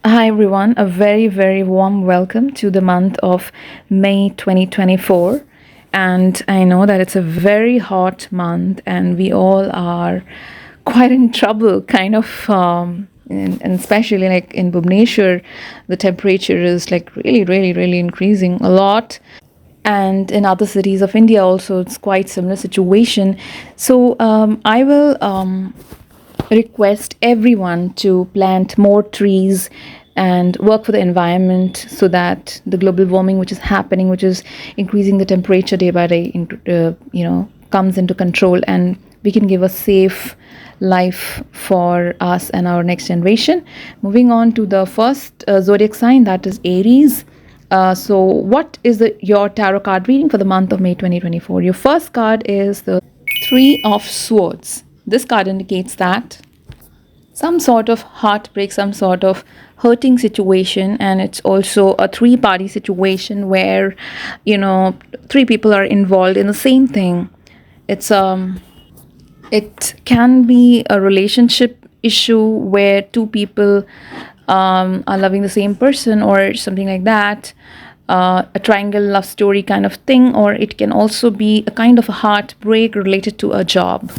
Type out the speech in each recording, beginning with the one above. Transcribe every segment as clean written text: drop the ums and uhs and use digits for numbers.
Hi everyone, a very warm welcome to the month of May 2024. And I know that it's a very hot month and we all are quite in trouble, kind of. And especially like in Bhubaneswar, the temperature is like really increasing a lot. And in other cities of India also, it's quite similar situation. So I will request everyone to plant more trees and work for the environment so that the global warming which is happening, which is increasing the temperature day by day, comes into control, and we can give a safe life for us and our next generation. Moving on to the first zodiac sign, that is Aries. So what is your tarot card reading for the month of May 2024? Your first card is the Three of Swords. This card indicates that some sort of heartbreak, some sort of hurting situation, and it's also a three-party situation where three people are involved in the same thing. It can be a relationship issue where two people are loving the same person or something like that, a triangle love story kind of thing, or it can also be a kind of a heartbreak related to a job.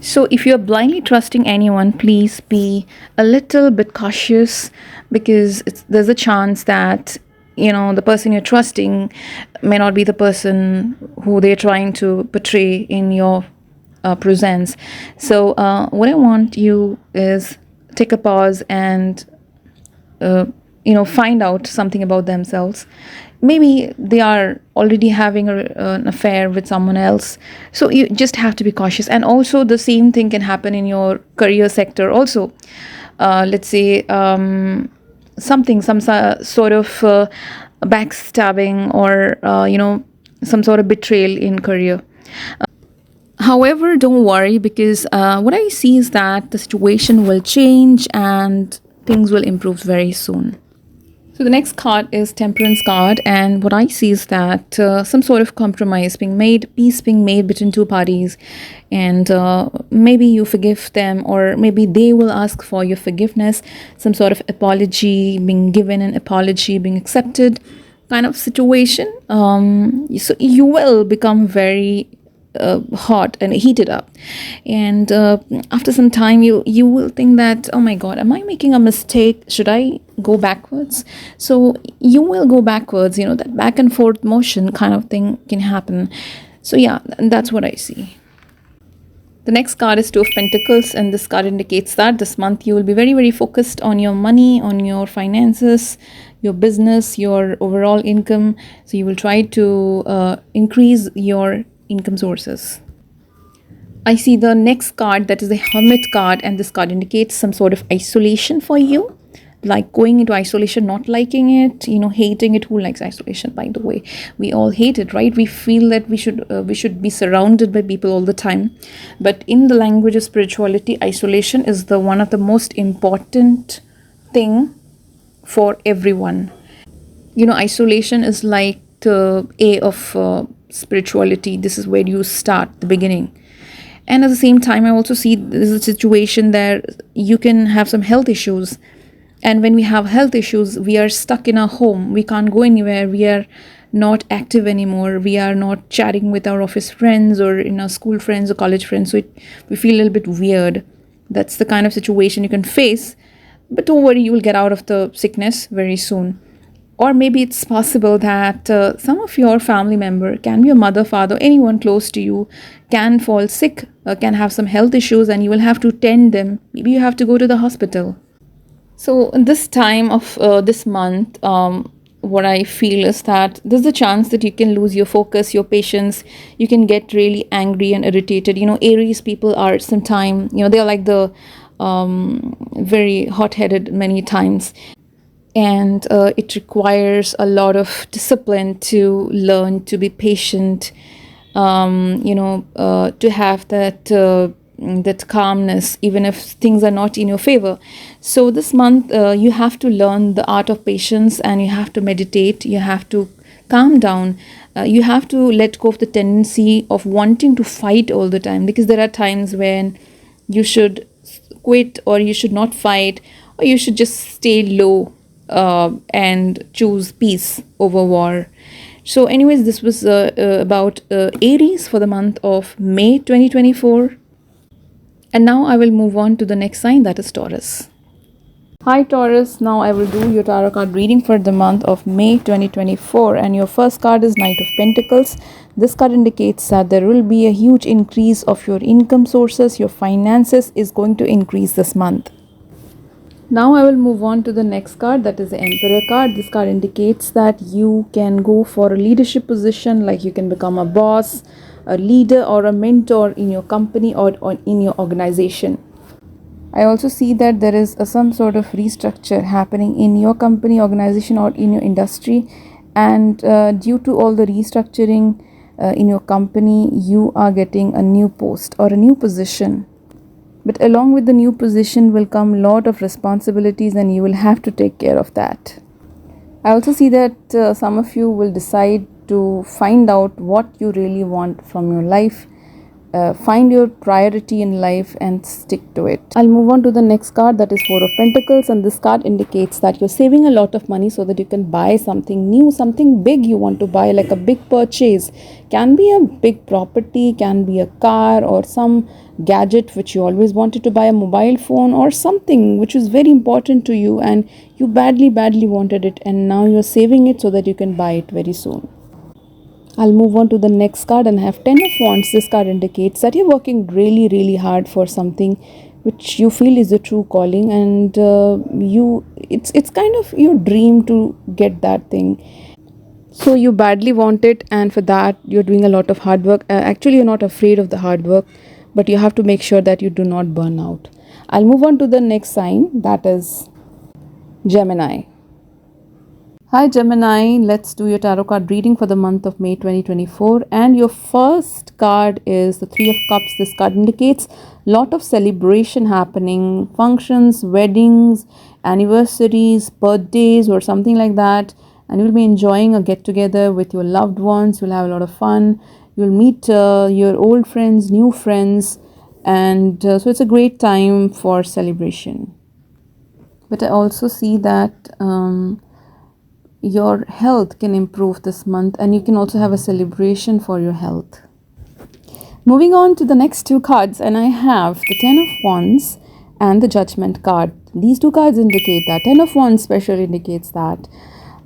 So if you're blindly trusting anyone, please be a little bit cautious, because there's a chance that the person you're trusting may not be the person who they're trying to portray in your presence. So what I want you is take a pause and find out something about themselves. Maybe they are already having an affair with someone else, so you just have to be cautious. And also the same thing can happen in your career sector also. Let's say some sort of backstabbing, or some sort of betrayal in career. However, don't worry, because what I see is that the situation will change and things will improve very soon. So the next card is Temperance card, and what I see is that some sort of compromise being made, peace being made between two parties, and maybe you forgive them, or maybe they will ask for your forgiveness, some sort of apology being given, an apology being accepted kind of situation. So you will become very hot and heated up, and after some time you will think that, oh my god, am I making a mistake? Should I go backwards? So you will go backwards, that back and forth motion kind of thing can happen. So yeah, that's what I see. The next card is Two of Pentacles, and this card indicates that this month you will be very focused on your money, on your finances, your business, your overall income. So you will try to increase your income sources. I see the next card, that is the Hermit card, and this card indicates some sort of isolation for you, like going into isolation, not liking it, hating it. Who likes isolation, by the way? We all hate it, right? We feel that we should be surrounded by people all the time. But in the language of spirituality, isolation is the one of the most important thing for everyone. Isolation is like the A of spirituality. This is where you start, the beginning. And at the same time, I also see this is a situation there you can have some health issues, and when we have health issues, we are stuck in our home, we can't go anywhere, we are not active anymore, we are not chatting with our office friends or our school friends or college friends, so we feel a little bit weird. That's the kind of situation you can face. But don't worry, you will get out of the sickness very soon. Or maybe it's possible that some of your family member, can be your mother, father, anyone close to you, can fall sick, can have some health issues, and you will have to tend them. Maybe you have to go to the hospital. So in this time of this month, what I feel is that there's a chance that you can lose your focus, your patience. You can get really angry and irritated. Aries people are sometimes, they're like the very hot-headed many times. And it requires a lot of discipline to learn to be patient, to have that calmness, even if things are not in your favor. So this month, you have to learn the art of patience, and you have to meditate. You have to calm down. You have to let go of the tendency of wanting to fight all the time, because there are times when you should quit, or you should not fight, or you should just stay low and choose peace over war. So, anyways, this was about Aries for the month of May 2024. And now I will move on to the next sign, that is Taurus. Hi Taurus, now I will do your tarot card reading for the month of May 2024, and your first card is Knight of Pentacles. This card indicates that there will be a huge increase of your income sources. Your finances is going to increase this month. Now I will move on to the next card, that is the Emperor card. This card indicates that you can go for a leadership position, like you can become a boss, a leader or a mentor in your company or in your organization. I also see that there is some sort of restructure happening in your company, organization, or in your industry, and due to all the restructuring in your company, you are getting a new post or a new position. But along with the new position will come a lot of responsibilities, and you will have to take care of that. I also see that some of you will decide to find out what you really want from your life. Find your priority in life and stick to it. I'll move on to the next card, that is Four of Pentacles, and this card indicates that you're saving a lot of money so that you can buy something new, something big you want to buy, like a big purchase. Can be a big property, can be a car or some gadget which you always wanted to buy, a mobile phone or something which is very important to you and you badly wanted it, and now you're saving it so that you can buy it very soon. I'll move on to the next card and have Ten of Wands. This card indicates that you're working really hard for something which you feel is a true calling, and it's kind of your dream to get that thing. So you badly want it, and for that you're doing a lot of hard work. Actually, you're not afraid of the hard work, but you have to make sure that you do not burn out. I'll move on to the next sign, that is Gemini. Hi Gemini, let's do your tarot card reading for the month of May 2024, and your first card is the Three of Cups. This card indicates lot of celebration happening, functions, weddings, anniversaries, birthdays or something like that, and you'll be enjoying a get together with your loved ones. You'll have a lot of fun. You'll meet your old friends, new friends, and so it's a great time for celebration. But I also see that your health can improve this month, and you can also have a celebration for your health. Moving on to the next two cards, and I have the Ten of Wands and the Judgment card. These two cards indicate that Ten of Wands especially indicates that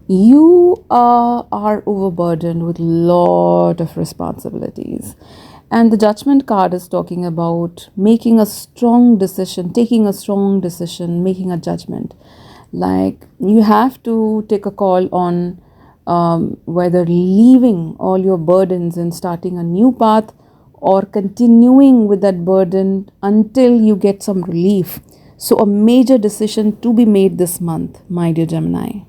you are overburdened with lot of responsibilities, and the Judgment card is talking about making a strong decision, taking a strong decision, making a judgment. Like you have to take a call on whether leaving all your burdens and starting a new path, or continuing with that burden until you get some relief. So a major decision to be made this month, my dear Gemini.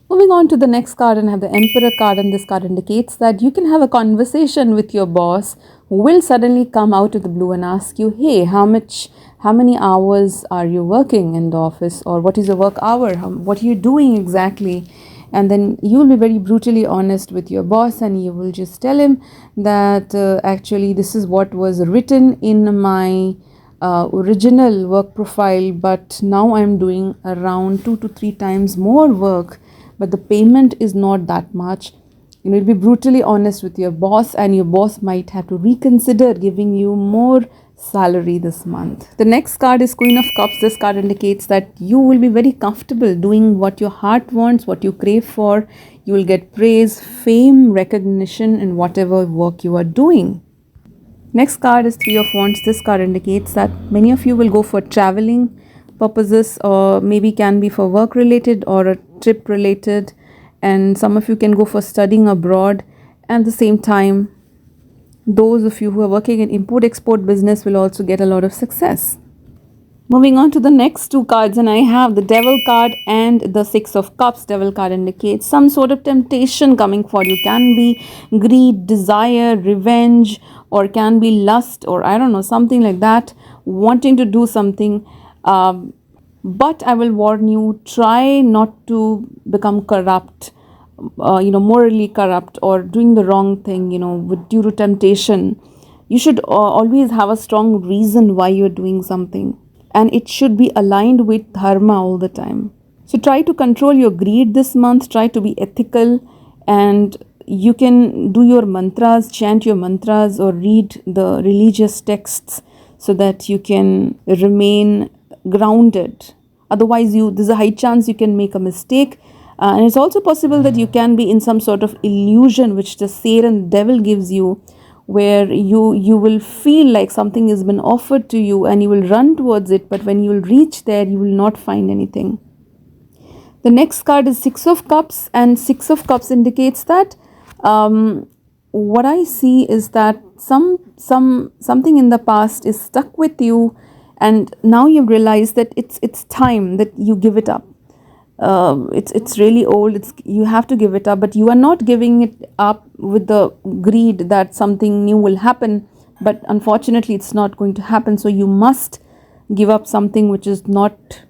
Moving on to the next card, and I have the Emperor card, and this card indicates that you can have a conversation with your boss who will suddenly come out of the blue and ask you, hey, how many hours are you working in the office, or what is your work hour, what are you doing exactly? And then you'll be very brutally honest with your boss, and you will just tell him that actually this is what was written in my original work profile, but now I'm doing around 2 to 3 times more work, but the payment is not that much. You will be brutally honest with your boss, and your boss might have to reconsider giving you more salary this month. The next card is Queen of Cups. This card indicates that you will be very comfortable doing what your heart wants, what you crave for. You will get praise, fame, recognition in whatever work you are doing. Next card is Three of Wands. This card indicates that many of you will go for traveling purposes, or maybe can be for work related or a trip related, and some of you can go for studying abroad. And at the same time, those of you who are working in import-export business will also get a lot of success. Moving on to the next two cards, and I have the Devil card and the Six of Cups. Devil card indicates some sort of temptation coming for you. Can be greed, desire, revenge, or can be lust, or I don't know, something like that, wanting to do something. But I will warn you, try not to become corrupt, morally corrupt, or doing the wrong thing, due to temptation. You should always have a strong reason why you're doing something. and it should be aligned with dharma all the time. So try to control your greed this month, try to be ethical, and you can do your mantras, chant your mantras, or read the religious texts so that you can remain grounded. Otherwise, there's a high chance you can make a mistake. And it's also possible that you can be in some sort of illusion which the Satan devil gives you, where you will feel like something has been offered to you and you will run towards it, but when you will reach there, you will not find anything. The next card is Six of Cups, and Six of Cups indicates that what I see is that something in the past is stuck with you, and now you realize that it's time that you give it up. It's really old. You have to give it up, but you are not giving it up with the greed that something new will happen. But unfortunately, it's not going to happen. So you must give up something which is not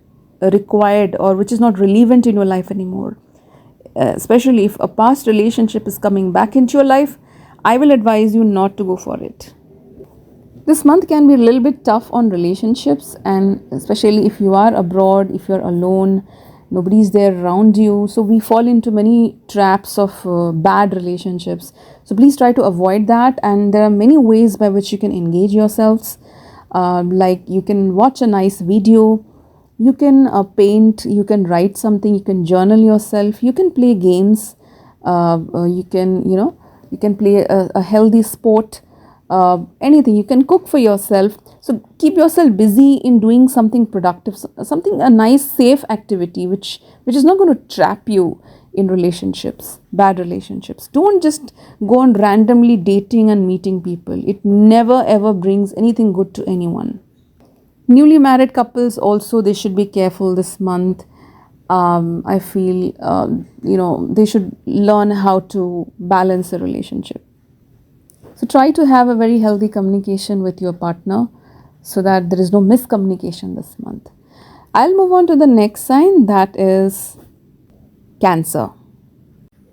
required or which is not relevant in your life anymore. Especially if a past relationship is coming back into your life, I will advise you not to go for it. This month can be a little bit tough on relationships, and especially if you are abroad, if you're alone, nobody's there around you. So we fall into many traps of bad relationships. So please try to avoid that. And there are many ways by which you can engage yourselves. Like you can watch a nice video, you can paint, you can write something, you can journal yourself, you can play games, you can play a healthy sport, anything. You can cook for yourself. So keep yourself busy in doing something productive, a nice safe activity which is not going to trap you in relationships, bad relationships. Don't just go on randomly dating and meeting people. It never ever brings anything good to anyone. Newly married couples also, they should be careful this month. I feel they should learn how to balance a relationship. So try to have a very healthy communication with your partner so that there is no miscommunication this month. I'll move on to the next sign, that is Cancer.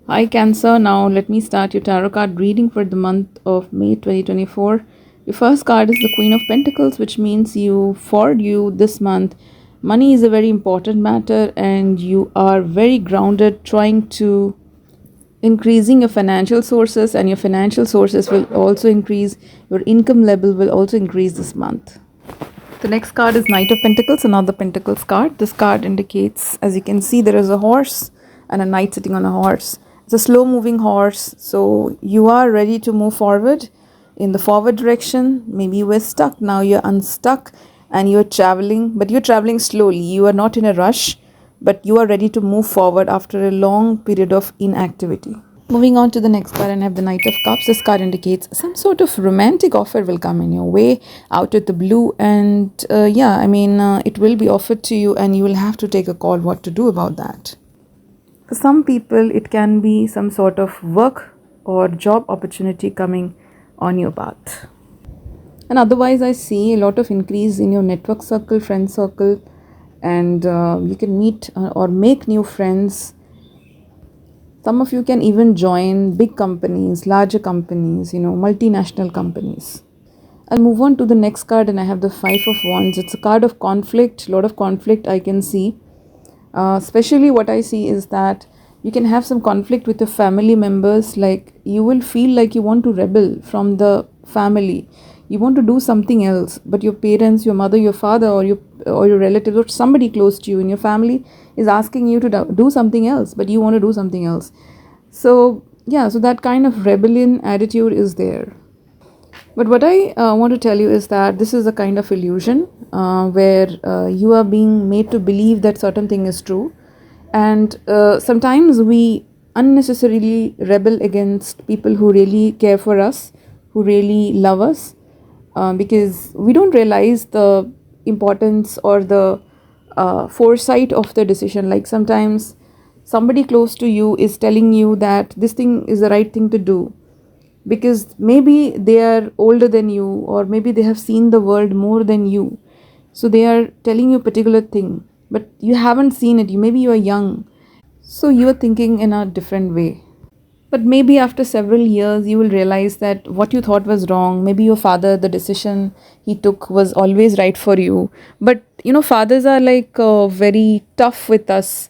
Hi Cancer, now let me start your tarot card reading for the month of May 2024. Your first card is the Queen of Pentacles, which means for you this month, money is a very important matter and you are very grounded, trying to increasing your financial sources, and your financial sources will also increase. Your income level will also increase this month. The next card is Knight of Pentacles, another Pentacles card. This card indicates, as you can see, there is a horse and a knight sitting on a horse. It's a slow moving horse, so you are ready to move forward in the forward direction. Maybe you were stuck, now you're unstuck and you're traveling, but you're traveling slowly. You are not in a rush, but you are ready to move forward after a long period of inactivity. Moving on to the next card, and I have the Knight of Cups. This card indicates some sort of romantic offer will come in your way out of the blue, and it will be offered to you and you will have to take a call what to do about that. For some people, it can be some sort of work or job opportunity coming on your path. And otherwise, I see a lot of increase in your network circle, friend circle, and you can meet or make new friends. Some of you can even join big companies, larger companies, multinational companies. I'll move on to the next card, and I have the Five of Wands. It's a card of conflict, a lot of conflict I can see. Especially what I see is that you can have some conflict with your family members, like you will feel like you want to rebel from the family. You want to do something else, but your parents, your mother, your father, or your relatives, or somebody close to you in your family is asking you to do something else, but you want to do something else. So that kind of rebellion attitude is there. But what I want to tell you is that this is a kind of illusion where you are being made to believe that certain thing is true. And sometimes we unnecessarily rebel against people who really care for us, who really love us, because we don't realize the importance or the foresight of the decision. Like sometimes somebody close to you is telling you that this thing is the right thing to do, because maybe they are older than you, or maybe they have seen the world more than you. So they are telling you a particular thing, but you haven't seen it. Maybe you are young, so you are thinking in a different way. But maybe after several years, you will realize that what you thought was wrong, maybe your father, the decision he took was always right for you. But fathers are like very tough with us,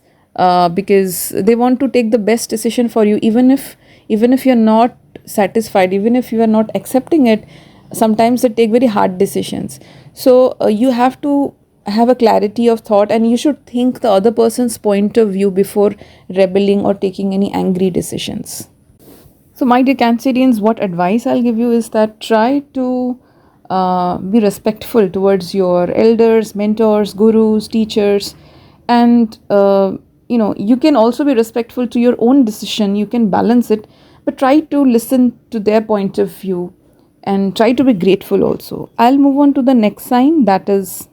because they want to take the best decision for you, even if you're not satisfied, even if you are not accepting it. Sometimes they take very hard decisions. So you have to have a clarity of thought, and you should think the other person's point of view before rebelling or taking any angry decisions. So, my dear Cancerians, what advice I'll give you is that try to be respectful towards your elders, mentors, gurus, teachers, and you can also be respectful to your own decision. You can balance it, but try to listen to their point of view and try to be grateful also. I'll move on to the next sign, that is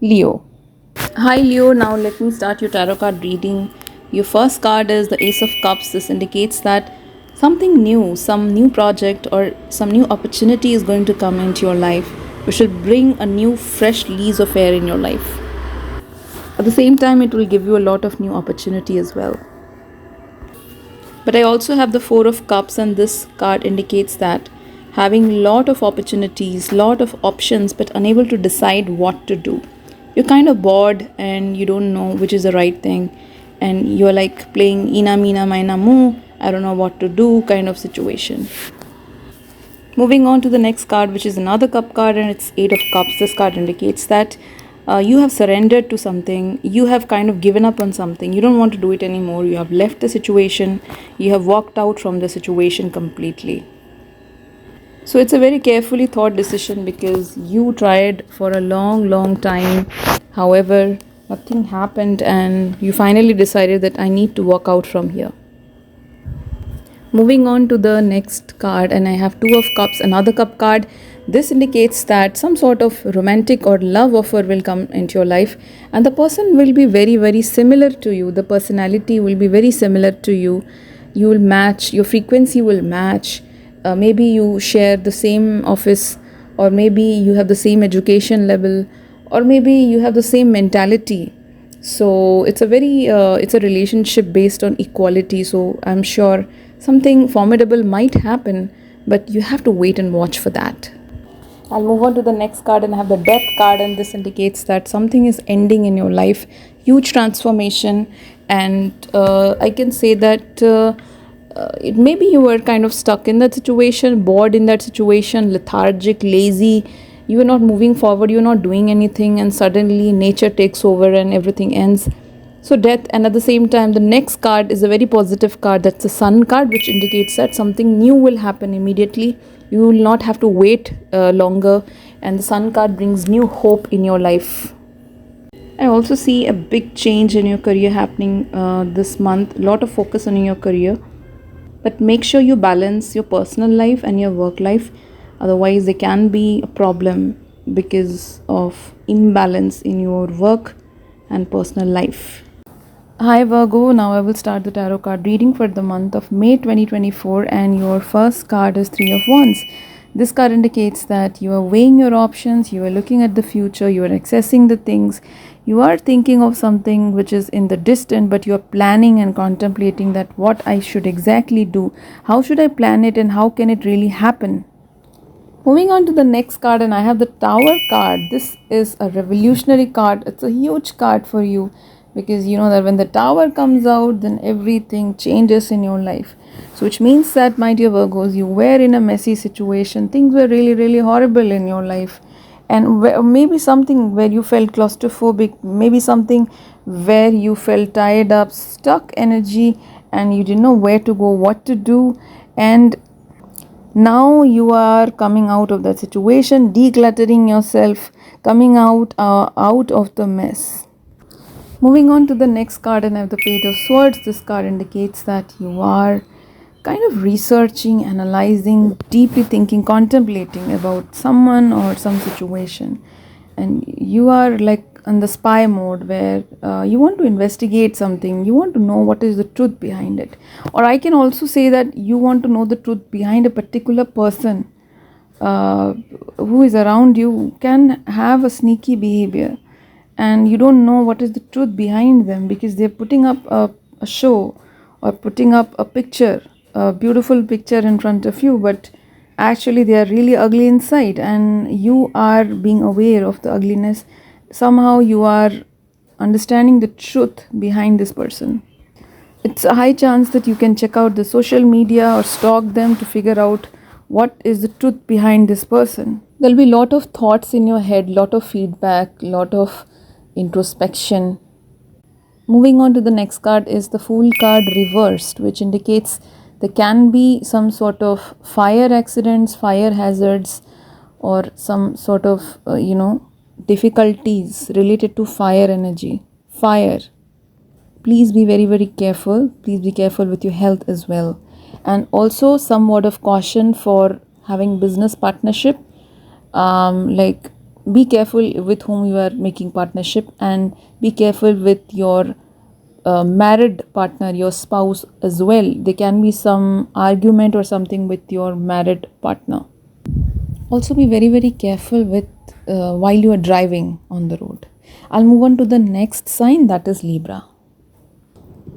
Leo. Hi Leo, now let me start your tarot card reading. Your first card is the Ace of Cups. This indicates that something new, some new project or some new opportunity is going to come into your life, which will bring a new fresh lease of air in your life. At the same time, it will give you a lot of new opportunity as well. But I also have the Four of Cups, and this card indicates that having lot of opportunities, lot of options, but unable to decide what to do. You're kind of bored and you don't know which is the right thing, and you're like playing ina mina maina mu, I don't know what to do kind of situation. Moving on to the next card, which is another cup card, and it's Eight of Cups. This card indicates that you have surrendered to something, you have kind of given up on something, you don't want to do it anymore, you have left the situation, you have walked out from the situation completely. So it's a very carefully thought decision, because you tried for a long time. However, nothing happened and you finally decided that I need to walk out from here. Moving on to the next card, and I have Two of Cups, another cup card. This indicates that some sort of romantic or love offer will come into your life, and the person will be very similar to you. The personality will be very similar to you. You will match, your frequency will match. Maybe you share the same office, or maybe you have the same education level, or maybe you have the same mentality. So it's a relationship based on equality. So I'm sure something formidable might happen, but you have to wait and watch for that. I'll move on to the next card, and I have the Death card, and this indicates that something is ending in your life, huge transformation. And I can say that maybe you were kind of stuck in that situation, bored in that situation, lethargic, lazy. You are not moving forward, you're not doing anything, and suddenly nature takes over and everything ends. So death, and at the same time, the next card is a very positive card. That's the Sun card, which indicates that something new will happen immediately. You will not have to wait longer, and the Sun card brings new hope in your life. I also see a big change in your career happening this month. A lot of focus on your career. But make sure you balance your personal life and your work life. Otherwise, there can be a problem because of imbalance in your work and personal life. Hi Virgo, now I will start the tarot card reading for the month of May 2024, and your first card is Three of Wands. This card indicates that you are weighing your options, you are looking at the future, you are accessing the things, you are thinking of something which is in the distant, but you are planning and contemplating that what I should exactly do, how should I plan it, and how can it really happen. Moving on to the next card, and I have the Tower card. This is a revolutionary card. It's a huge card for you, because you know that when the Tower comes out, then everything changes in your life. So which means that, my dear Virgos, you were in a messy situation, things were really horrible in your life, and maybe something where you felt claustrophobic, maybe something where you felt tied up, stuck energy, and you didn't know where to go, what to do. And now you are coming out of that situation, decluttering yourself, coming out of the mess. Moving on to the next card, and I have the Page of Swords. This card indicates that you are kind of researching, analyzing, deeply thinking, contemplating about someone or some situation, and you are like in the spy mode, where you want to investigate something, you want to know what is the truth behind it. Or I can also say that you want to know the truth behind a particular person who is around you, can have a sneaky behavior, and you don't know what is the truth behind them, because they're putting up a show or putting up a picture a beautiful picture in front of you, but actually they are really ugly inside, and you are being aware of the ugliness. Somehow you are understanding the truth behind this person. It's a high chance that you can check out the social media or stalk them to figure out what is the truth behind this person. There'll be a lot of thoughts in your head, lot of feedback, lot of introspection. Moving on to the next card is the Fool card reversed, which indicates there can be some sort of fire accidents, fire hazards, or some sort of, difficulties related to fire energy. Fire. Please be very, very careful. Please be careful with your health as well. And also somewhat of caution for having business partnership. Like, be careful with whom you are making partnership, and be careful with your married partner, your spouse as well. There can be some argument or something with your married partner. Also be very, very careful with while you are driving on the road. I'll move on to the next sign, that is Libra.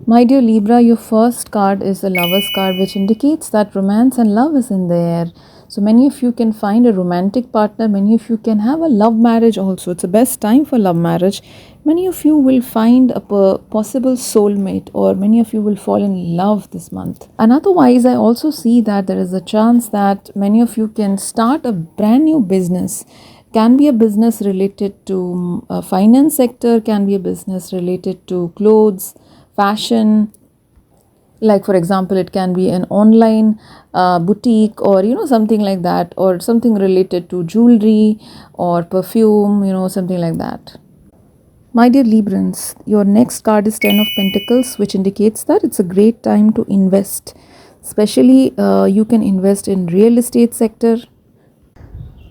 My dear Libra, your first card is the Lover's card, which indicates that romance and love is in the air. So many of you can find a romantic partner. Many of you can have a love marriage also. It's the best time for love marriage. Many of you will find a possible soulmate, or many of you will fall in love this month. And otherwise, I also see that there is a chance that many of you can start a brand new business. Can be a business related to finance sector, can be a business related to clothes, fashion. Like, for example, it can be an online boutique, or something like that, or something related to jewelry or perfume, something like that. My dear Librans, your next card is 10 of Pentacles, which indicates that it's a great time to invest. Especially you can invest in real estate sector.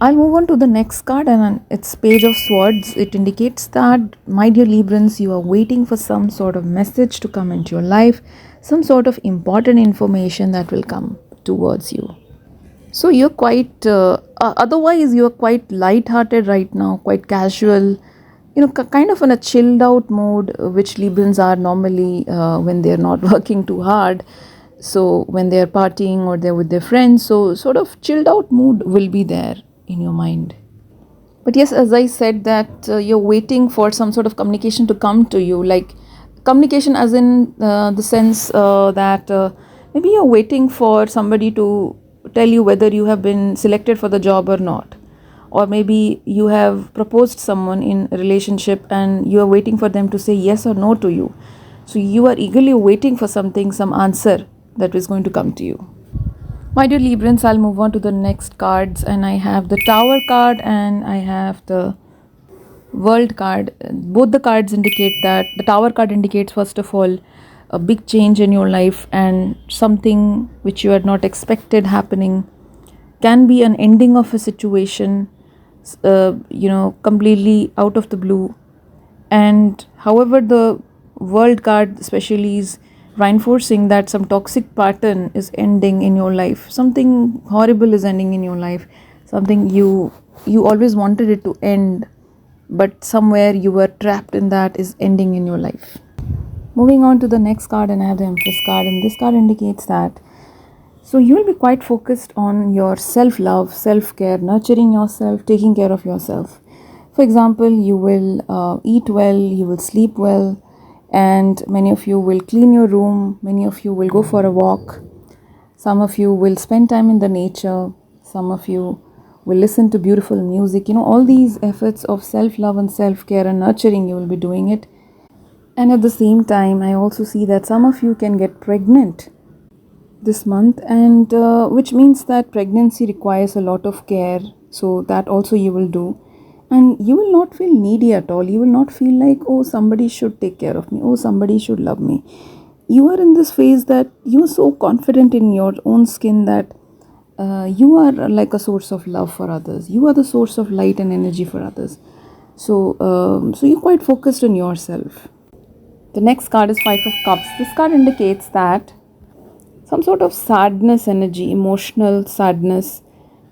I'll move on to the next card, and it's Page of Swords. It indicates that, my dear Librans, you are waiting for some sort of message to come into your life, some sort of important information that will come towards you. So you're quite, otherwise you're quite light-hearted right now, quite casual, kind of in a chilled out mode, which Librans are normally when they're not working too hard. So when they're partying or they're with their friends, so sort of chilled out mood will be there in your mind. But yes, as I said, that you're waiting for some sort of communication to come to you, like communication as in the sense that maybe you're waiting for somebody to tell you whether you have been selected for the job or not, or maybe you have proposed someone in a relationship and you are waiting for them to say yes or no to you. So you are eagerly waiting for something, some answer that is going to come to you. My dear Librans, I'll move on to the next cards, and I have the Tower card and I have the World card. Both the cards indicate that the Tower card indicates, first of all, a big change in your life and something which you had not expected happening. Can be an ending of a situation, completely out of the blue. And however, the World card especially is reinforcing that some toxic pattern is ending in your life. Something horrible is ending in your life. Something you always wanted it to end, but somewhere you were trapped in that is ending in your life. Moving on to the next card, and I have the Empress card, and this card indicates that so you will be quite focused on your self-love, self-care, nurturing yourself, taking care of yourself. For example, you will eat well, you will sleep well, and many of you will clean your room, many of you will go for a walk, some of you will spend time in the nature, some of you will listen to beautiful music. All these efforts of self-love and self-care and nurturing, you will be doing it. And at the same time, I also see that some of you can get pregnant this month, and which means that pregnancy requires a lot of care, so that also you will do. And you will not feel needy at all. You will not feel like, oh, somebody should take care of me, oh, somebody should love me. You are in this phase that you are so confident in your own skin that you are like a source of love for others. You are the source of light and energy for others. So you're quite focused on yourself. The next card is Five of Cups. This card indicates that some sort of sadness energy, emotional sadness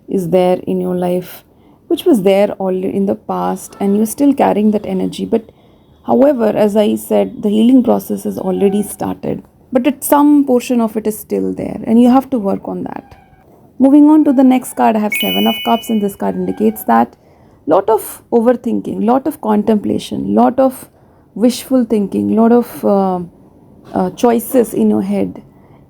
is there in your life, which was there already in the past, and you're still carrying that energy. But however, as I said, the healing process has already started. but some portion of it is still there, and you have to work on that. Moving on to the next card, I have Seven of Cups, and this card indicates that lot of overthinking, lot of contemplation, lot of wishful thinking, lot of choices in your head,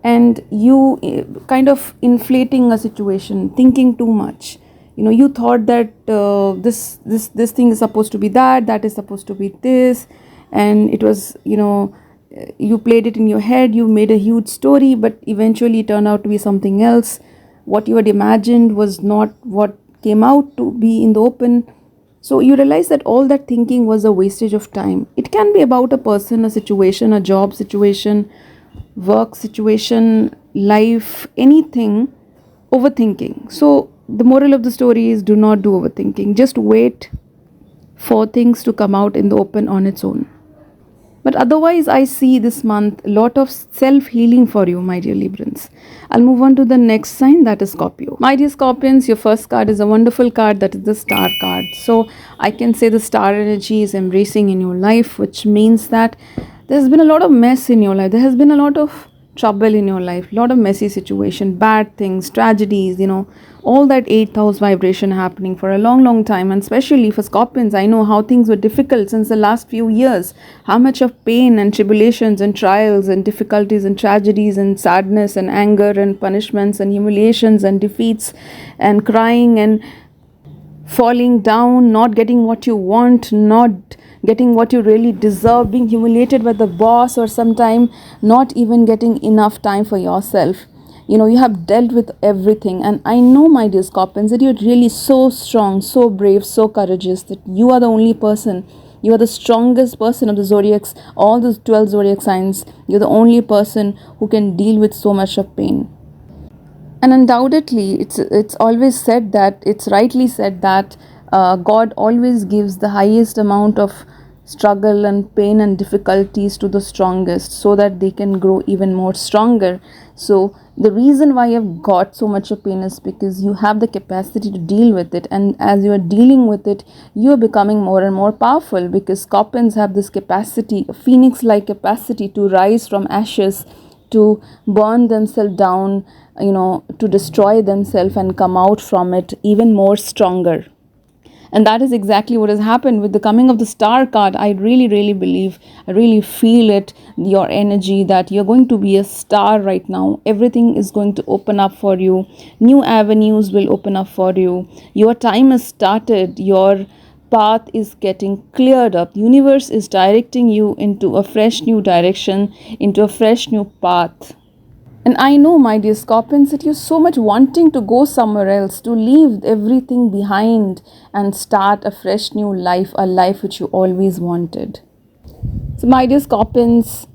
and you kind of inflating a situation, thinking too much. You thought that this thing is supposed to be that is supposed to be this, and it was, you played it in your head, you made a huge story, but eventually it turned out to be something else. What you had imagined was not what came out to be in the open. So you realize that all that thinking was a wastage of time. It can be about a person, a situation, a job situation, work situation, life, anything. Overthinking. So the moral of the story is, do not do overthinking. Just wait for things to come out in the open on its own. But otherwise, I see this month a lot of self-healing for you, my dear Librans. I'll move on to the next sign, that is Scorpio. My dear Scorpions, your first card is a wonderful card, that is the Star card. So I can say the star energy is embracing in your life, which means that there's been a lot of mess in your life. There has been a lot of trouble in your life, a lot of messy situation, bad things, tragedies, all that 8th house vibration happening for a long time. And especially for Scorpions, I know how things were difficult since the last few years, how much of pain and tribulations and trials and difficulties and tragedies and sadness and anger and punishments and humiliations and defeats and crying and falling down, not getting what you want, not getting what you really deserve, being humiliated by the boss, or sometime not even getting enough time for yourself. You have dealt with everything, and I know, my dear Scorpions, that you're really so strong, so brave, so courageous, that you are the only person, you are the strongest person of the zodiacs, all the 12 zodiac signs. You're the only person who can deal with so much of pain. And undoubtedly, it's always said that, it's rightly said that God always gives the highest amount of struggle and pain and difficulties to the strongest, so that they can grow even more stronger. So the reason why you've got so much of pain is because you have the capacity to deal with it, and as you are dealing with it, you are becoming more and more powerful, because Scorpions have this capacity, a phoenix-like capacity, to rise from ashes, to burn themselves down, to destroy themselves and come out from it even more stronger. And that is exactly what has happened with the coming of the Star card. I really believe, I really feel it, your energy, that you're going to be a star right now. Everything is going to open up for you. New avenues will open up for you. Your time has started. Your path is getting cleared up. The universe is directing you into a fresh new direction, into a fresh new path. And I know, my dear Scorpions, that you're so much wanting to go somewhere else, to leave everything behind and start a fresh new life, a life which you always wanted. So, my dear Scorpions,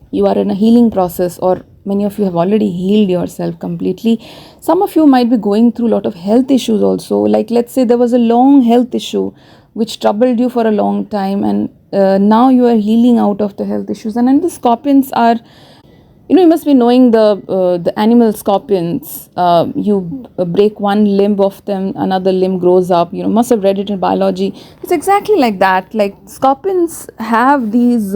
you are in a healing process, or many of you have already healed yourself completely. Some of you might be going through a lot of health issues also. Like, let's say there was a long health issue which troubled you for a long time, and now you are healing out of the health issues. And then the Scorpions are, you must be knowing the animal scorpions. You break one limb of them, another limb grows up. Must have read it in biology. It's exactly like that. Like, scorpions have these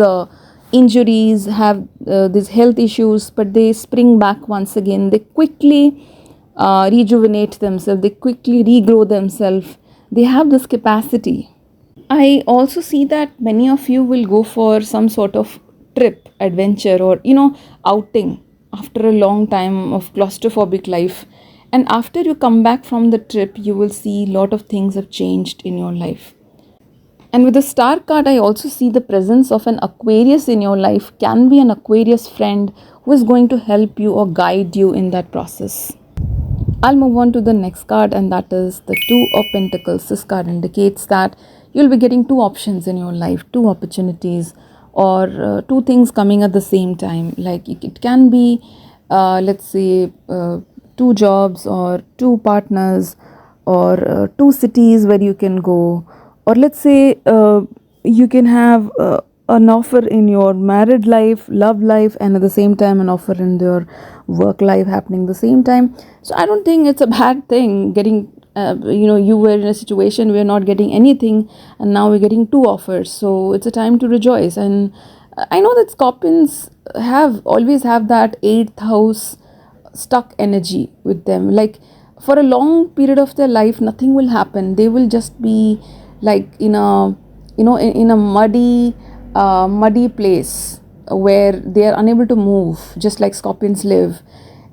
injuries, have these health issues, but they spring back once again. They quickly rejuvenate themselves. They quickly regrow themselves. They have this capacity. I also see that many of you will go for some sort of trip, adventure, or outing after a long time of claustrophobic life. And after you come back from the trip, you will see a lot of things have changed in your life. And with the Star card, I also see the presence of an Aquarius in your life. Can be an Aquarius friend who is going to help you or guide you in that process. I'll move on to the next card, and that is the Two of Pentacles. This card indicates that you'll be getting two options in your life, two opportunities, or two things coming at the same time. Like, it can be, let's say, two jobs, or two partners, or two cities where you can go, or let's say you can have an offer in your married life, love life, and at the same time an offer in your work life happening the same time. So I don't think it's a bad thing getting you were in a situation where you're not getting anything, and now we're getting two offers. So it's a time to rejoice, and I know that Scorpions always have that eighth house stuck energy with them. Like for a long period of their life, nothing will happen. They will just be like in a, in a muddy place where they are unable to move, just like Scorpions live,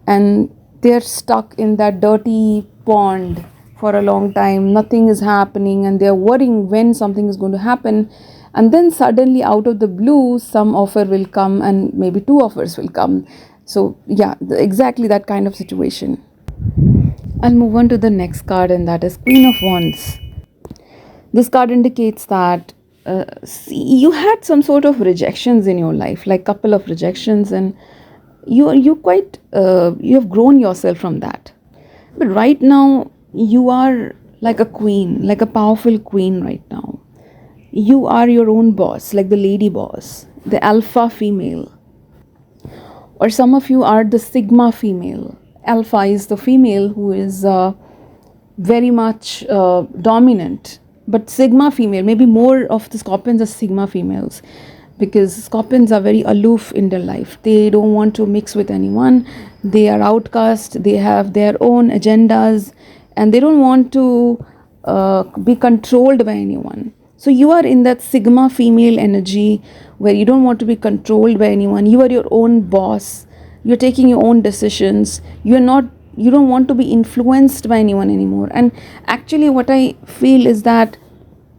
and they're stuck in that dirty pond for a long time. Nothing is happening, and they're worrying when something is going to happen. And then suddenly, out of the blue, some offer will come, and maybe two offers will come. So yeah, exactly that kind of situation. I'll move on to the next card, and that is Queen of Wands. This card indicates that you had some sort of rejections in your life, like couple of rejections, and you have grown yourself from that. But right now you are like a queen, like a powerful queen right now. You are your own boss, like the lady boss, the alpha female. Or some of you are the sigma female. Alpha is the female who is very much dominant, but sigma female, maybe more of the Scorpions are sigma females, because Scorpions are very aloof in their life. They don't want to mix with anyone. They are outcast. They have their own agendas, and they don't want to be controlled by anyone. So you are in that sigma female energy where you don't want to be controlled by anyone. You are your own boss. You're taking your own decisions. You don't want to be influenced by anyone anymore. And actually what I feel is that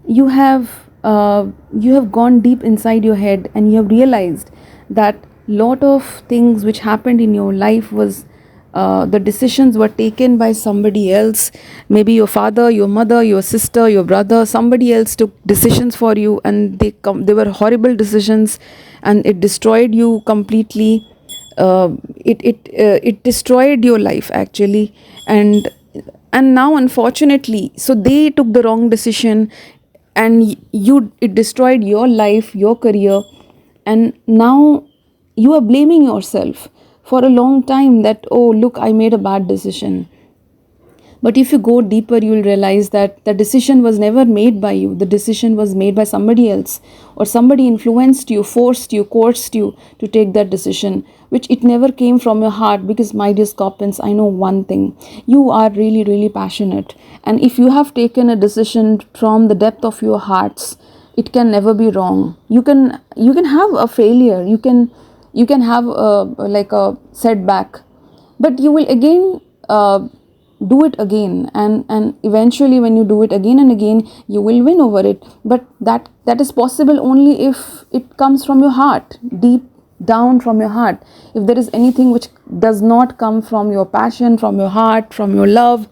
you have gone deep inside your head, and you have realized that lot of things which happened in your life was the decisions were taken by somebody else. Maybe your father, your mother, your sister, your brother, somebody else took decisions for you, and they were horrible decisions, and it destroyed you completely. It destroyed your life actually, and now unfortunately, so they took the wrong decision, and it destroyed your life, your career, and now you are blaming yourself for a long time that, oh look, I made a bad decision. But if you go deeper, you will realize that the decision was never made by you. The decision was made by somebody else, or somebody influenced you, forced you, coerced you to take that decision, which it never came from your heart. Because my dear Scorpions, I know one thing: you are really, really passionate, and if you have taken a decision from the depth of your hearts, it can never be wrong. You can have a failure, you can have a setback, but you will again do it again, and eventually when you do it again and again, you will win over it. But that is possible only if it comes from your heart, deep down from your heart. If there is anything which does not come from your passion, from your heart, from your love,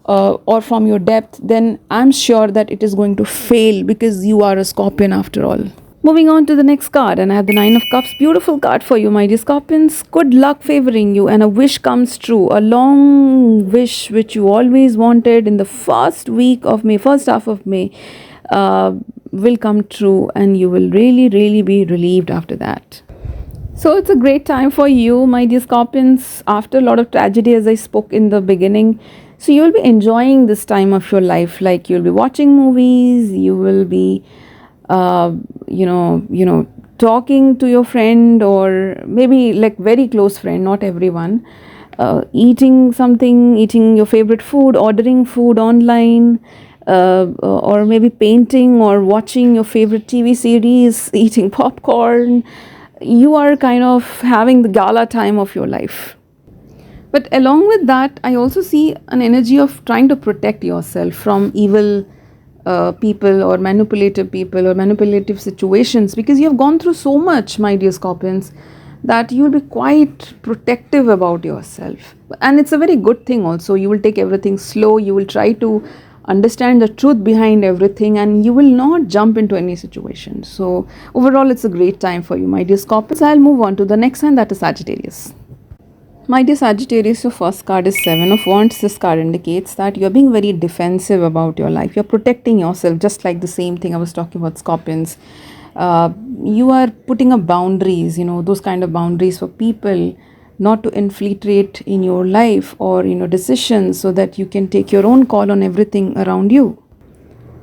or from your depth, then I'm sure that it is going to fail, because you are a Scorpion after all. Moving on to the next card, and I have the Nine of Cups. Beautiful card for you, my dear Scorpions. Good luck favoring you, and a wish comes true. A long wish which you always wanted in the first half of May, will come true, and you will really, really be relieved after that. So it's a great time for you, my dear Scorpions, after a lot of tragedy, as I spoke in the beginning. So you'll be enjoying this time of your life. Like, you'll be watching movies, you will be talking to your friend, or maybe like very close friend, not everyone, eating your favorite food, ordering food online, or maybe painting, or watching your favorite TV series, eating popcorn. You are kind of having the gala time of your life. But along with that, I also see an energy of trying to protect yourself from evil people, or manipulative situations, because you have gone through so much, my dear Scorpions, that you will be quite protective about yourself. And it's a very good thing also. You will take everything slow, you will try to understand the truth behind everything, and you will not jump into any situation. So overall, it's a great time for you, my dear Scorpions. I'll move on to the next sign, that is Sagittarius. My dear Sagittarius, your first card is Seven of Wands. This card indicates that you're being very defensive about your life. You're protecting yourself, just like the same thing I was talking about Scorpions. You are putting up boundaries, those kind of boundaries for people not to infiltrate in your life or decisions, so that you can take your own call on everything around you.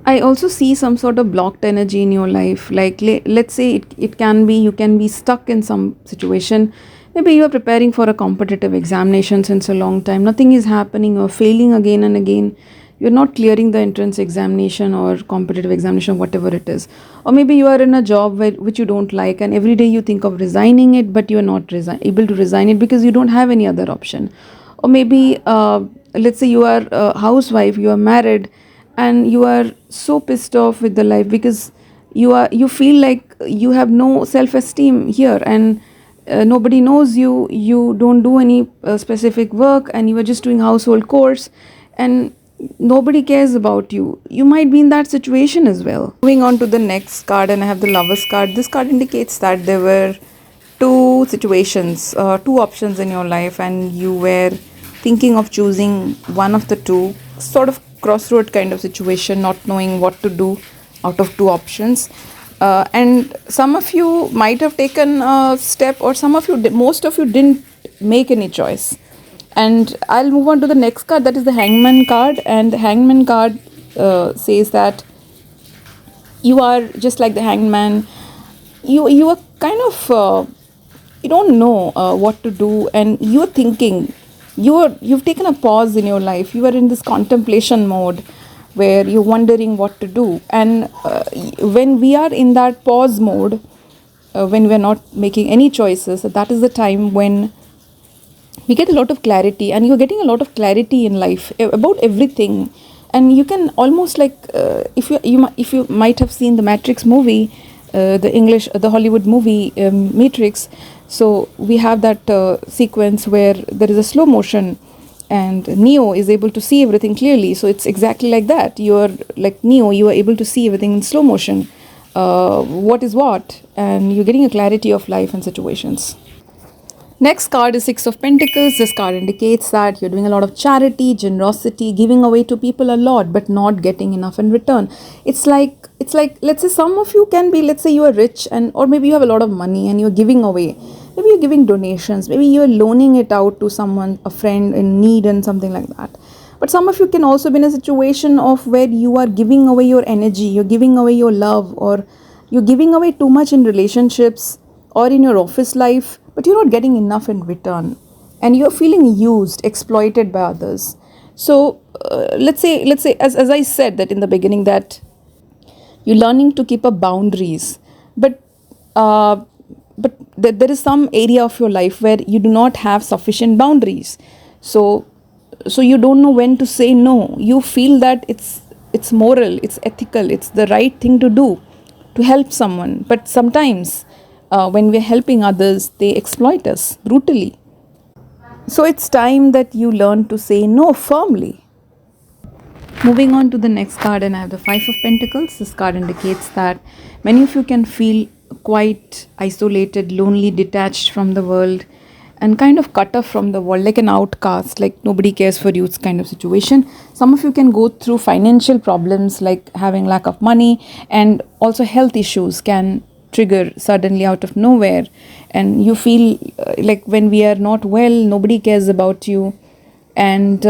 I also see some sort of blocked energy in your life. Like, let's say it can be you can be stuck in some situation. Maybe you are preparing for a competitive examination since a long time. Nothing is happening, or failing again and again. You're not clearing the entrance examination or competitive examination, whatever it is. Or maybe you are in a job which you don't like, and every day you think of resigning it, but you are not able to resign it because you don't have any other option. Or maybe, let's say you are a housewife, you are married, and you are so pissed off with the life because you feel like you have no self esteem here, and nobody knows you, you don't do any specific work, and you are just doing household chores, and nobody cares about you. You might be in that situation as well. Moving on to the next card, and I have the Lovers card. This card indicates that there were two situations, two options in your life, and you were thinking of choosing one of the two, sort of crossroad kind of situation, not knowing what to do out of two options. And some of you might have taken a step, or some of you, most of you didn't make any choice. And I'll move on to the next card, that is the Hangman card. And the Hangman card says that you are just like the Hangman. You are kind of you don't know what to do, and you're thinking. You've taken a pause in your life. You are in this contemplation mode where you're wondering what to do. And when we are in that pause mode, when we're not making any choices, that is the time when we get a lot of clarity, and you're getting a lot of clarity in life about everything. And you can almost like, if you might have seen the Matrix movie, the Hollywood movie Matrix. So we have that sequence where there is a slow motion, and Neo is able to see everything clearly. So it's exactly like that. You are like Neo, you are able to see everything in slow motion, what is what, and you're getting a clarity of life and situations. Next card is Six of Pentacles. This card indicates that you're doing a lot of charity, generosity, giving away to people a lot, but not getting enough in return. It's like, let's say some of you can be, let's say you are rich, and or maybe you have a lot of money and you're giving away. Maybe you're giving donations. Maybe you're loaning it out to someone, a friend in need and something like that. But some of you can also be in a situation of where you are giving away your energy, you're giving away your love, or you're giving away too much in relationships or in your office life, but you're not getting enough in return, and you're feeling used, exploited by others. So let's say as I said that in the beginning, that you're learning to keep up boundaries, but there is some area of your life where you do not have sufficient boundaries. So you don't know when to say no. You feel that it's moral, it's ethical, it's the right thing to do to help someone, but sometimes when we're helping others, they exploit us brutally. So it's time that you learn to say no firmly. Moving on to the next card, and I have the Five of Pentacles. This card indicates that many of you can feel quite isolated, lonely, detached from the world, and kind of cut off from the world, like an outcast, like nobody cares for you, it's kind of situation. Some of you can go through financial problems, like having lack of money, and also health issues can trigger suddenly out of nowhere, and you feel like when we are not well, nobody cares about you, and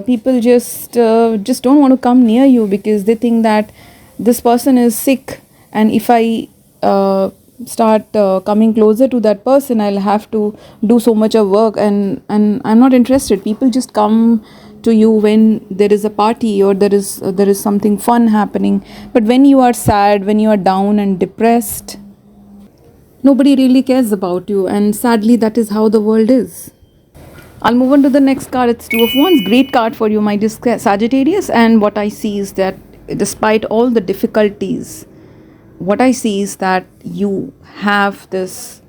people just don't want to come near you because they think that this person is sick, and if I start coming closer to that person, I'll have to do so much of work, and I'm not interested. People just come to you when there is a party or there is something fun happening, but when you are sad, when you are down and depressed, nobody really cares about you, and sadly that is how the world is. I'll move on to the next card. It's Two of Wands. Great card for you, my dear Sagittarius. And what I see is that despite all the difficulties, what I see is that you have this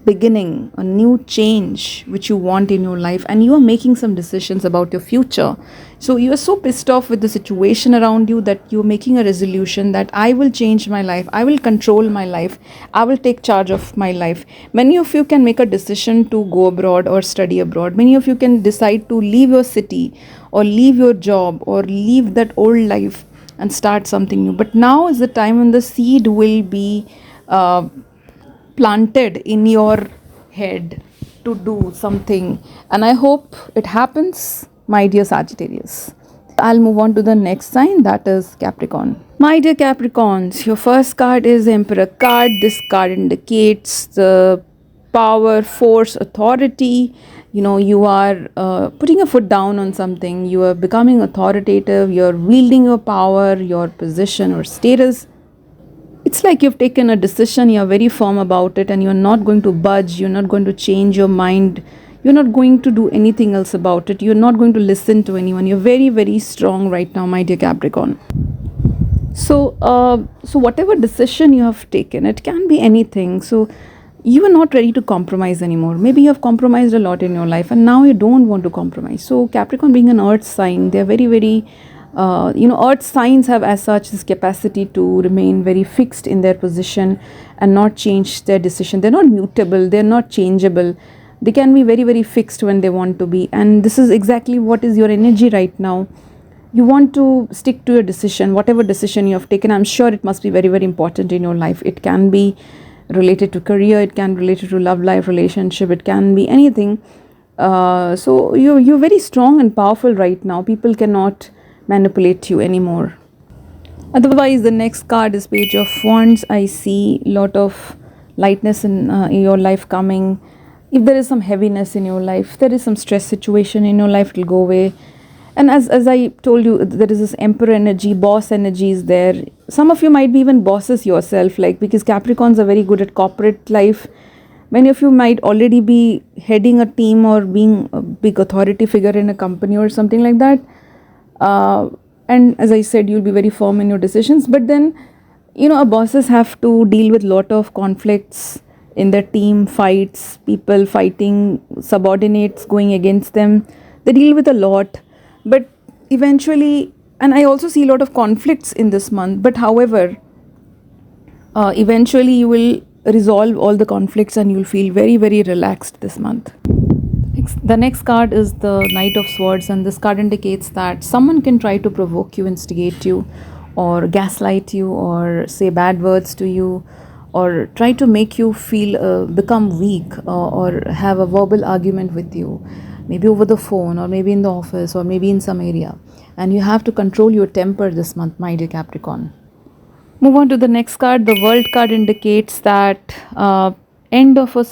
beginning, a new change which you want in your life, and you are making some decisions about your future. So you are so pissed off with the situation around you that you're making a resolution that I will change my life, I will control my life, I will take charge of my life. Many of you can make a decision to go abroad or study abroad. Many of you can decide to leave your city or leave your job or leave that old life and start something new. But now is the time when the seed will be planted in your head to do something, and I hope it happens, my dear Sagittarius. I'll move on to the next sign, that is Capricorn. My dear Capricorns, your first card is Emperor card. This card indicates the power, force, authority. You are putting a foot down on something. You are becoming authoritative. You're wielding your power, your position or status. It's like you've taken a decision, you're very firm about it, and you're not going to budge, you're not going to change your mind, you're not going to do anything else about it, you're not going to listen to anyone. You're very, very strong right now, my dear Capricorn. So whatever decision you have taken, it can be anything. So you are not ready to compromise anymore. Maybe you have compromised a lot in your life and now you don't want to compromise. So Capricorn, being an earth sign, they're very, very earth signs have as such this capacity to remain very fixed in their position and not change their decision. They're not mutable, they're not changeable. They can be very, very fixed when they want to be, and this is exactly what is your energy right now. You want to stick to your decision, whatever decision you have taken. I'm sure it must be very, very important in your life. It can be related to career, it can be related to love life, relationship, it can be anything. So you're very strong and powerful right now. People cannot manipulate you anymore. Otherwise, the next card is Page of Wands. I see a lot of lightness in your life coming. If there is some heaviness in your life, there is some stress situation in your life, it will go away. And as I told you, there is this emperor energy, boss energy is there. Some of you might be even bosses yourself, because Capricorns are very good at corporate life. Many of you might already be heading a team or being a big authority figure in a company or something like that. And as I said, you'll be very firm in your decisions. But then, bosses have to deal with a lot of conflicts in their team, fights, people fighting, subordinates going against them. They deal with a lot. But eventually, and I also see a lot of conflicts in this month, but however, eventually you will resolve all the conflicts and you'll feel very, very relaxed this month. The next card is the Knight of Swords, and this card indicates that someone can try to provoke you, instigate you, or gaslight you, or say bad words to you, or try to make you feel become weak, or have a verbal argument with you. Maybe over the phone, or maybe in the office, or maybe in some area. And you have to control your temper this month, my dear Capricorn. Move on to the next card. The World card indicates that end of a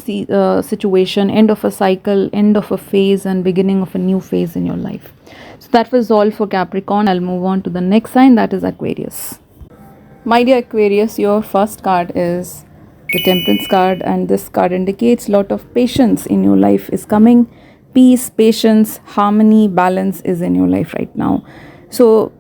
situation, end of a cycle, end of a phase, and beginning of a new phase in your life. So that was all for Capricorn. I'll move on to the next sign, that is Aquarius. My dear Aquarius, your first card is the Temperance card, and this card indicates a lot of patience in your life is coming. Peace, patience, harmony, balance is in your life right now. So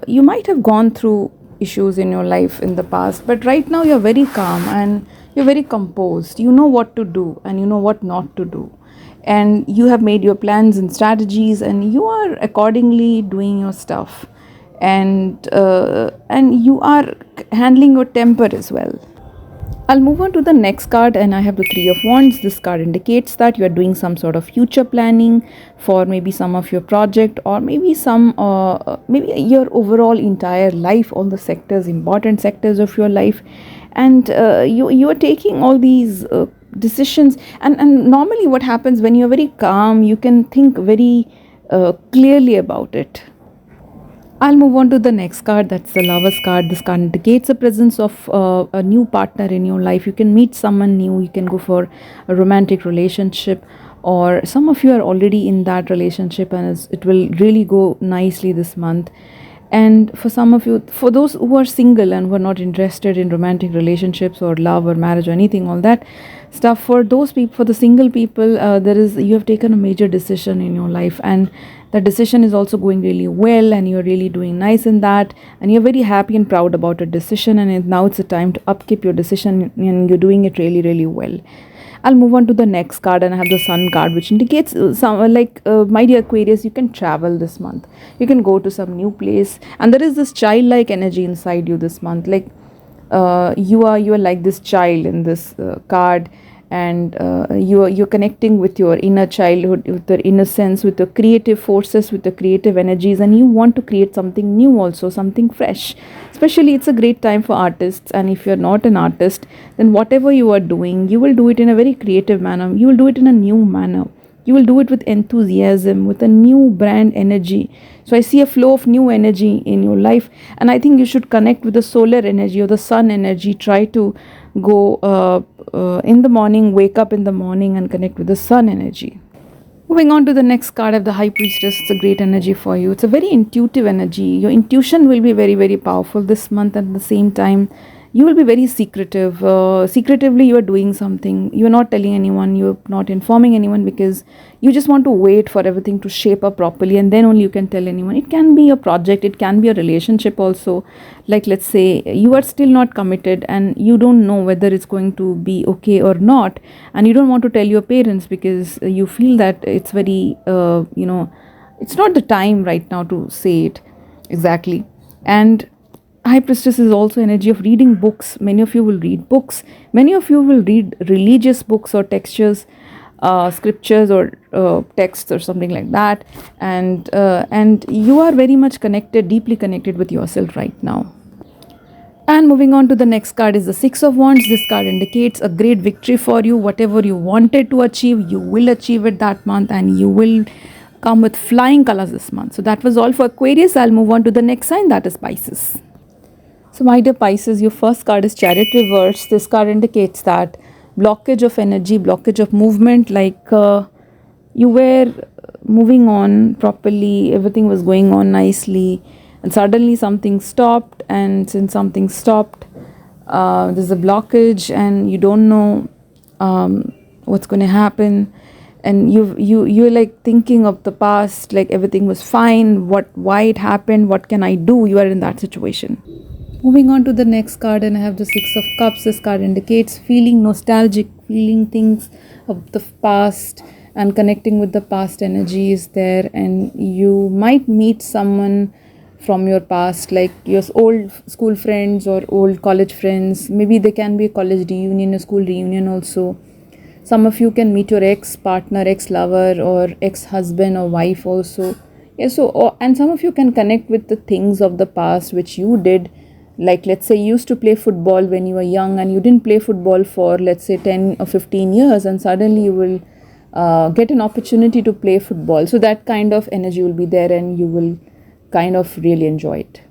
you might have gone through issues in your life in the past, but right now you're very calm and you're very composed. You know what to do and you know what not to do. And you have made your plans and strategies and you are accordingly doing your stuff. And you are handling your temper as well. I'll move on to the next card, and I have the Three of Wands. This card indicates that you are doing some sort of future planning for maybe some of your project, or maybe maybe your overall entire life, all the sectors, important sectors of your life, and you are taking all these decisions. And normally, what happens when you are very calm, you can think very clearly about it. I'll move on to the next card, that's the Lovers card. This card indicates the presence of a new partner in your life. You can meet someone new, you can go for a romantic relationship, or some of you are already in that relationship and it will really go nicely this month. And for some of you, for those who are single and who are not interested in romantic relationships or love or marriage or anything, all that stuff, for those people, for the single people, you have taken a major decision in your life, and the decision is also going really well, and you're really doing nice in that, and you're very happy and proud about your decision, and now it's a time to upkeep your decision, and you're doing it really, really well. I'll move on to the next card, and I have the Sun card, which indicates my dear Aquarius, you can travel this month. You can go to some new place, and there is this childlike energy inside you this month. You are like this child in this card, and you're connecting with your inner childhood, with the innocence, with the creative forces, with the creative energies, and you want to create something new also, something fresh. Especially it's a great time for artists, and if you're not an artist, then whatever you are doing, you will do it in a very creative manner, you will do it in a new manner, You will do it with enthusiasm, with a new brand energy. So I see a flow of new energy in your life, and I think you should connect with the solar energy or the sun energy. Try to go in the morning, wake up in the morning and connect with the sun energy. Moving on to the next card of the High Priestess, it's a great energy for you. It's a very intuitive energy. Your intuition will be very, very powerful this month, and at the same time, you will be very secretive. Secretively, you are doing something. You are not telling anyone, you are not informing anyone, because you just want to wait for everything to shape up properly, and then only you can tell anyone. It can be a project, it can be a relationship also. Like, let's say you are still not committed and you don't know whether it's going to be okay or not, and you don't want to tell your parents because you feel that it's very, it's not the time right now to say it exactly. And High Priestess is also energy of reading books. Many of you will read books. Many of you will read religious books or textures, scriptures or texts or something like that. And you are very much connected, deeply connected with yourself right now. And moving on to the next card is the Six of Wands. This card indicates a great victory for you. Whatever you wanted to achieve, you will achieve it that month, and you will come with flying colors this month. So that was all for Aquarius. I'll move on to the next sign, that is Pisces. So my dear Pisces, your first card is Chariot reverse. This card indicates that blockage of energy, blockage of movement, like you were moving on properly, everything was going on nicely, and suddenly something stopped, and since something stopped, there's a blockage and you don't know what's going to happen, and you're like thinking of the past, like everything was fine, why it happened, what can I do? You are in that situation. Moving on to the next card, and I have the Six of Cups. This card indicates feeling nostalgic, feeling things of the past and connecting with the past energy is there, and you might meet someone from your past, like your old school friends or old college friends. Maybe there can be a college reunion, a school reunion also. Some of you can meet your ex-partner, ex-lover or ex-husband or wife also. Yeah, and some of you can connect with the things of the past which you did. Like, let's say you used to play football when you were young and you didn't play football for, let's say, 10 or 15 years, and suddenly you will get an opportunity to play football. So that kind of energy will be there and you will kind of really enjoy it.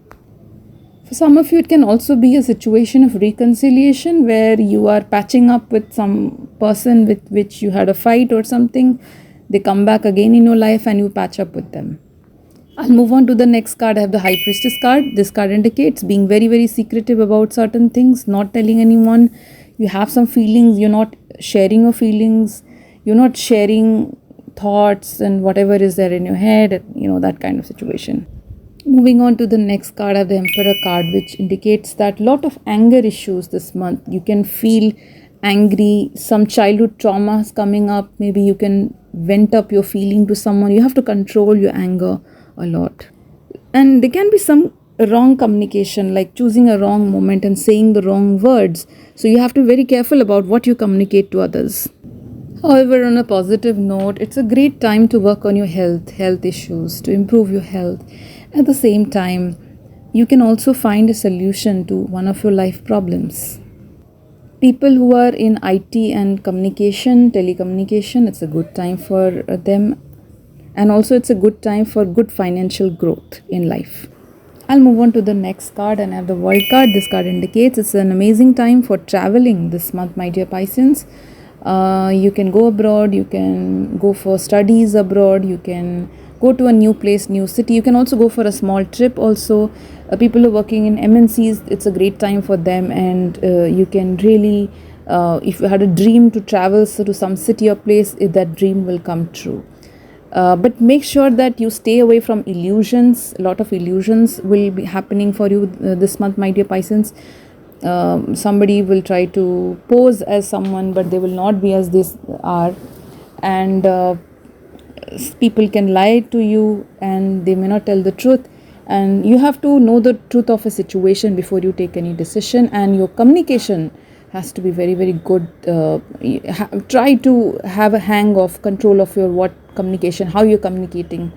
For some of you, it can also be a situation of reconciliation where you are patching up with some person with which you had a fight or something. They come back again in your life and you patch up with them. I'll move on to the next card. I have the High Priestess card. This card indicates being very, very secretive about certain things, not telling anyone. You have some feelings, you're not sharing your feelings, you're not sharing thoughts and whatever is there in your head, that kind of situation. Moving on to the next card, I have the Emperor card, which indicates that lot of anger issues this month. You can feel angry, some childhood traumas coming up. Maybe you can vent up your feeling to someone. You have to control your anger a lot, and there can be some wrong communication, like choosing a wrong moment and saying the wrong words, so you have to be very careful about what you communicate to others. However, on a positive note, it's a great time to work on your health issues, to improve your health. At the same time, you can also find a solution to one of your life problems. People who are in IT and communication, telecommunication, it's a good time for them. And also it's a good time for good financial growth in life. I'll move on to the next card, and I have the World card. This card indicates it's an amazing time for traveling this month, my dear Pisces. You can go abroad, you can go for studies abroad, you can go to a new place, new city. You can also go for a small trip also. People who are working in MNCs, it's a great time for them, and you can really, if you had a dream to travel to some city or place, that dream will come true. But make sure that you stay away from illusions. A lot of illusions will be happening for you this month, my dear Pisces. Somebody will try to pose as someone, but they will not be as they are. And people can lie to you and they may not tell the truth. And you have to know the truth of a situation before you take any decision. And your communication has to be very, very good. Try to have a hang of control of your communication, how you're communicating.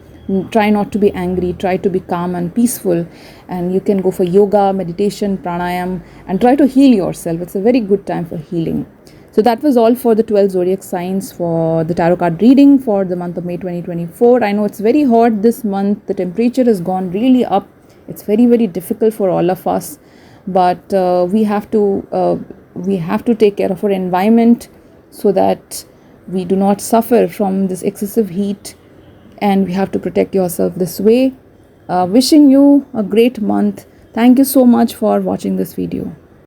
Try not to be angry, try to be calm and peaceful, and you can go for yoga, meditation, pranayam, and try to heal yourself. It's a very good time for healing. So that was all for the 12 zodiac signs for the tarot card reading for the month of May 2024. I know it's very hot this month. The temperature has gone really up. It's very, very difficult for all of us. But we have to take care of our environment so that we do not suffer from this excessive heat, and we have to protect yourself this way. Wishing you a great month. Thank you so much for watching this video.